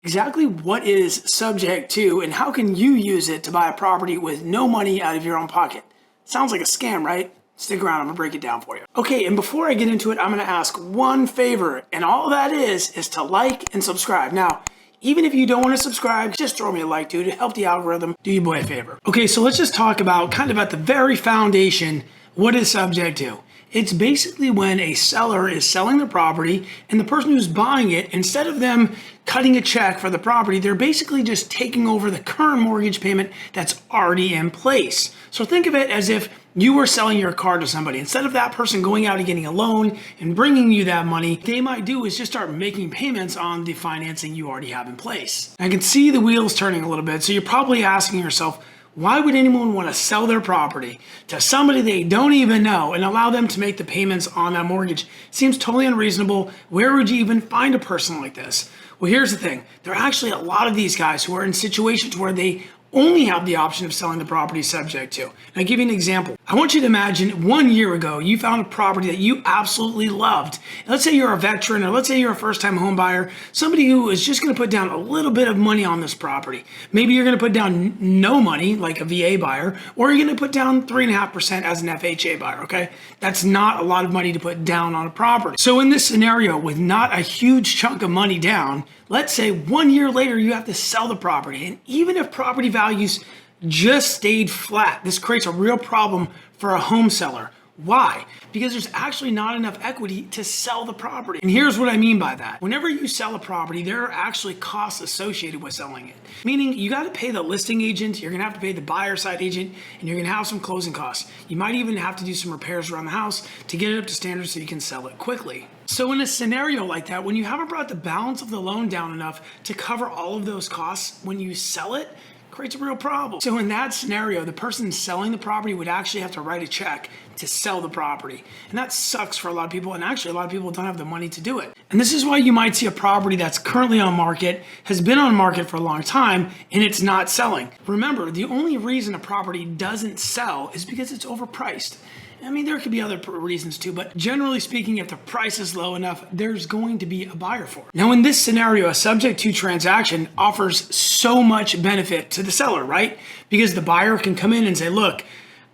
Exactly what is subject to and how can you use it to buy a property with no money out of your own pocket? Sounds like a scam, right? Stick around, I'm gonna break it down for you. Okay, and before I get into it, I'm gonna ask one favor, and all that is to like and subscribe. Now, even if you don't want to subscribe, just throw me a like, dude, to help the algorithm. Do your boy a favor. Okay, so let's just talk about kind of at the very foundation, what is subject to? It's basically when a seller is selling the property and the person who's buying it, instead of them cutting a check for the property, they're basically just taking over the current mortgage payment that's already in place. So think of it as if you were selling your car to somebody. Instead of that person going out and getting a loan and bringing you that money, what they might do is just start making payments on the financing you already have in place. I can see the wheels turning a little bit, so you're probably asking yourself, why would anyone want to sell their property to somebody they don't even know and allow them to make the payments on that mortgage? Seems totally unreasonable. Where would you even find a person like this? Well, here's the thing. There are actually a lot of these guys who are in situations where they only have the option of selling the property subject to. And I'll give you an example. I want you to imagine 1 year ago, you found a property that you absolutely loved. Let's say you're a veteran, or let's say you're a first-time home buyer, somebody who is just gonna put down a little bit of money on this property. Maybe you're gonna put down no money, like a VA buyer, or you're gonna put down 3.5% as an FHA buyer, okay? That's not a lot of money to put down on a property. So in this scenario, with not a huge chunk of money down, let's say 1 year later, you have to sell the property. And even if property values just stayed flat, this creates a real problem for a home seller. Why? Because there's actually not enough equity to sell the property. And here's what I mean by that. Whenever you sell a property, there are actually costs associated with selling it. Meaning you got to pay the listing agent, you're going to have to pay the buyer side agent, and you're going to have some closing costs. You might even have to do some repairs around the house to get it up to standard so you can sell it quickly. So in a scenario like that, when you haven't brought the balance of the loan down enough to cover all of those costs when you sell it, creates a real problem. So in that scenario, the person selling the property would actually have to write a check to sell the property. And that sucks for a lot of people. And actually a lot of people don't have the money to do it. And this is why you might see a property that's currently on market, has been on market for a long time, and it's not selling. Remember, the only reason a property doesn't sell is because it's overpriced. I mean, there could be other reasons too, but generally speaking, if the price is low enough, there's going to be a buyer for it. Now, in this scenario, a subject to transaction offers so much benefit to the seller, right? Because the buyer can come in and say, look,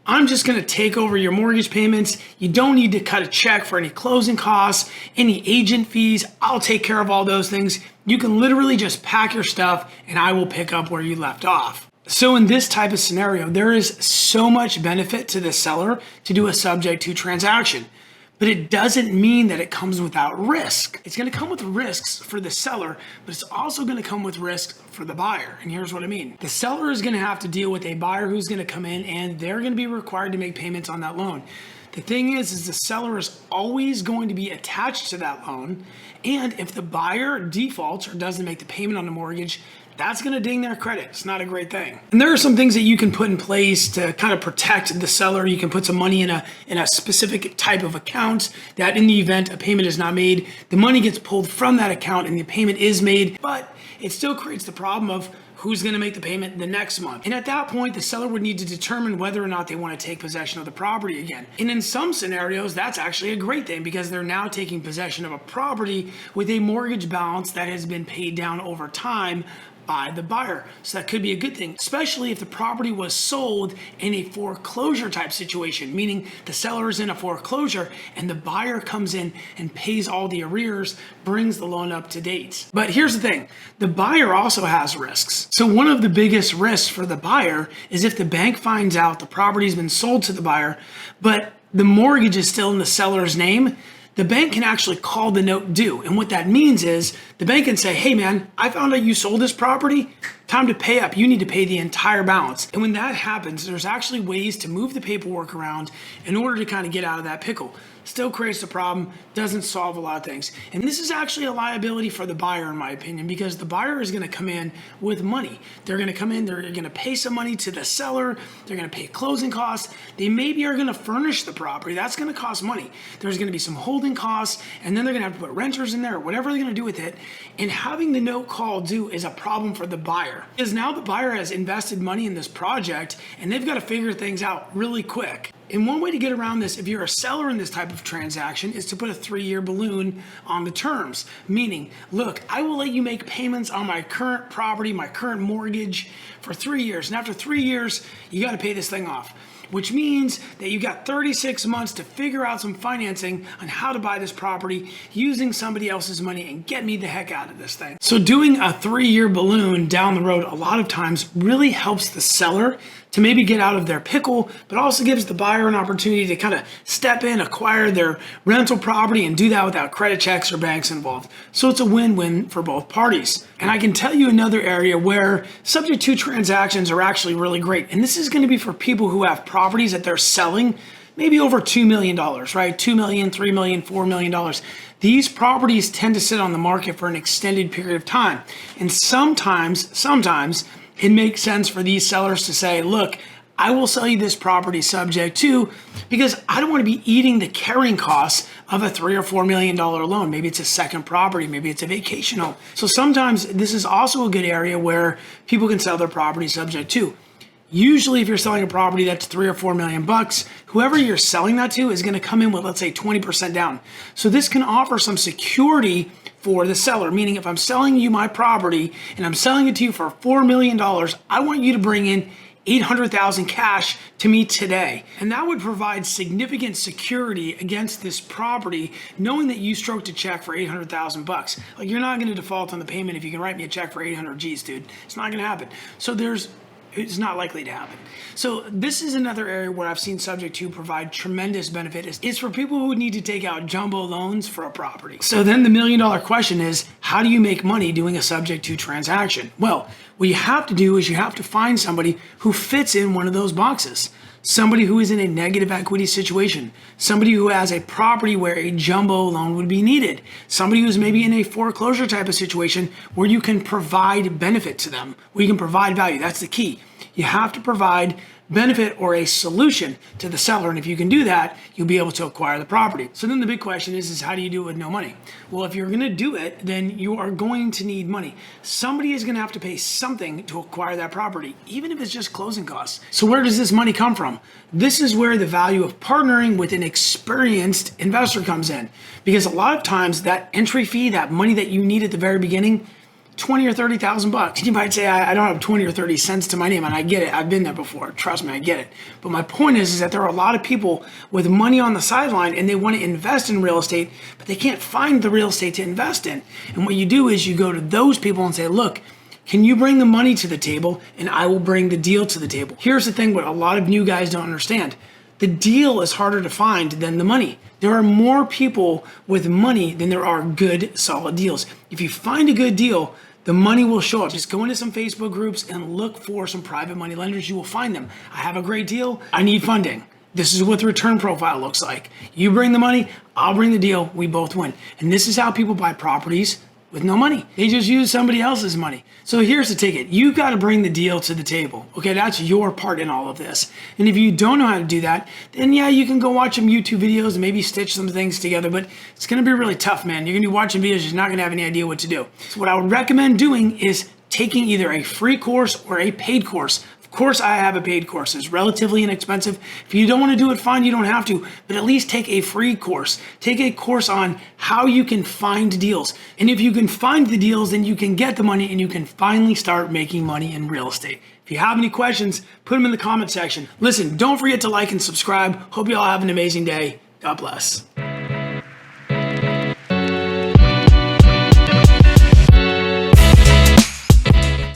I'm just going to take over your mortgage payments. You don't need to cut a check for any closing costs, any agent fees. I'll take care of all those things. You can literally just pack your stuff and I will pick up where you left off. So in this type of scenario, there is so much benefit to the seller to do a subject to transaction, but it doesn't mean that it comes without risk. It's going to come with risks for the seller, but it's also going to come with risks for the buyer. And here's what I mean. The seller is going to have to deal with a buyer who's going to come in and they're going to be required to make payments on that loan. The thing is the seller is always going to be attached to that loan. And if the buyer defaults or doesn't make the payment on the mortgage, that's going to ding their credit. It's not a great thing. And there are some things that you can put in place to kind of protect the seller. You can put some money in a specific type of account that in the event a payment is not made, the money gets pulled from that account and the payment is made, but it still creates the problem of who's going to make the payment the next month. And at that point, the seller would need to determine whether or not they want to take possession of the property again. And in some scenarios, that's actually a great thing because they're now taking possession of a property with a mortgage balance that has been paid down over time by the buyer. So that could be a good thing, especially if the property was sold in a foreclosure type situation, meaning the seller is in a foreclosure and the buyer comes in and pays all the arrears, brings the loan up to date. But here's the thing, the buyer also has risks. So one of the biggest risks for the buyer is if the bank finds out the property's been sold to the buyer, but the mortgage is still in the seller's name, the bank can actually call the note due. And what that means is the bank can say, hey man, I found out you sold this property. Time to pay up. You need to pay the entire balance. And when that happens, there's actually ways to move the paperwork around in order to kind of get out of that pickle. Still creates a problem, doesn't solve a lot of things. And this is actually a liability for the buyer, in my opinion, because the buyer is going to come in with money. They're going to come in, they're going to pay some money to the seller, they're going to pay closing costs, they maybe are going to furnish the property. That's going to cost money. There's going to be some holding costs, and then they're going to have to put renters in there, or whatever they're going to do with it. And having the note call due is a problem for the buyer, because now the buyer has invested money in this project, and they've got to figure things out really quick. And one way to get around this, if you're a seller in this type of transaction, is to put a 3-year balloon on the terms. Meaning, look, I will let you make payments on my current property, my current mortgage for 3 years. And after 3 years, you got to pay this thing off, which means that you got 36 months to figure out some financing on how to buy this property using somebody else's money and get me the heck out of this thing. So doing a 3-year balloon down the road a lot of times really helps the seller to maybe get out of their pickle, but also gives the buyer an opportunity to kind of step in, acquire their rental property, and do that without credit checks or banks involved. So it's a win-win for both parties. And I can tell you another area where subject to transactions are actually really great. And this is going to be for people who have properties that they're selling, maybe over $2 million, right? $2 million, $3 million, $4 million. These properties tend to sit on the market for an extended period of time. And sometimes it makes sense for these sellers to say, look, I will sell you this property subject to, because I don't want to be eating the carrying costs of a $3 or $4 million loan. Maybe it's a second property, maybe it's a vacation home. So sometimes this is also a good area where people can sell their property subject to. Usually if you're selling a property that's $3 or $4 million, whoever you're selling that to is going to come in with, let's say, 20% down. So this can offer some security for the seller, meaning if I'm selling you my property and I'm selling it to you for $4 million, I want you to bring in $800,000 cash to me today. And that would provide significant security against this property, knowing that you stroked a check for $800,000. Like, you're not going to default on the payment if you can write me a check for 800 G's, dude. It's not going to happen. So it's not likely to happen. So this is another area where I've seen subject to provide tremendous benefit is for people who need to take out jumbo loans for a property. So then the $1 million question is, how do you make money doing a subject to transaction? Well, what you have to do is you have to find somebody who fits in one of those boxes. Somebody who is in a negative equity situation, somebody who has a property where a jumbo loan would be needed, somebody who's maybe in a foreclosure type of situation where you can provide benefit to them, where you can provide value. That's the key. You have to provide benefit or a solution to the seller. And if you can do that, you'll be able to acquire the property. So then the big question is how do you do it with no money? Well, if you're going to do it, then you are going to need money. Somebody is going to have to pay something to acquire that property, even if it's just closing costs. So where does this money come from? This is where the value of partnering with an experienced investor comes in, because a lot of times that entry fee, that money that you need at the very beginning, $20,000 or $30,000. You might say, I don't have 20 or 30 cents to my name, and I get it. I've been there before. Trust me, I get it. But my point is that there are a lot of people with money on the sideline and they want to invest in real estate, but they can't find the real estate to invest in. And what you do is you go to those people and say, look, can you bring the money to the table and I will bring the deal to the table? Here's the thing, what a lot of new guys don't understand. The deal is harder to find than the money. There are more people with money than there are good, solid deals. If you find a good deal, the money will show up. Just go into some Facebook groups and look for some private money lenders. You will find them. I have a great deal. I need funding. This is what the return profile looks like. You bring the money, I'll bring the deal. We both win. And this is how people buy properties with no money. They just use somebody else's money. So here's the ticket. You've got to bring the deal to the table. Okay, that's your part in all of this. And if you don't know how to do that, then yeah, you can go watch some YouTube videos and maybe stitch some things together, but it's going to be really tough, man. You're going to be watching videos, you're not going to have any idea what to do. So what I would recommend doing is taking either a free course or a paid course. Of course, I have a paid course. It's relatively inexpensive. If you don't want to do it, fine, you don't have to, but at least take a free course. Take a course on how you can find deals. And if you can find the deals, then you can get the money and you can finally start making money in real estate. If you have any questions, put them in the comment section. Listen, don't forget to like and subscribe. Hope you all have an amazing day. God bless.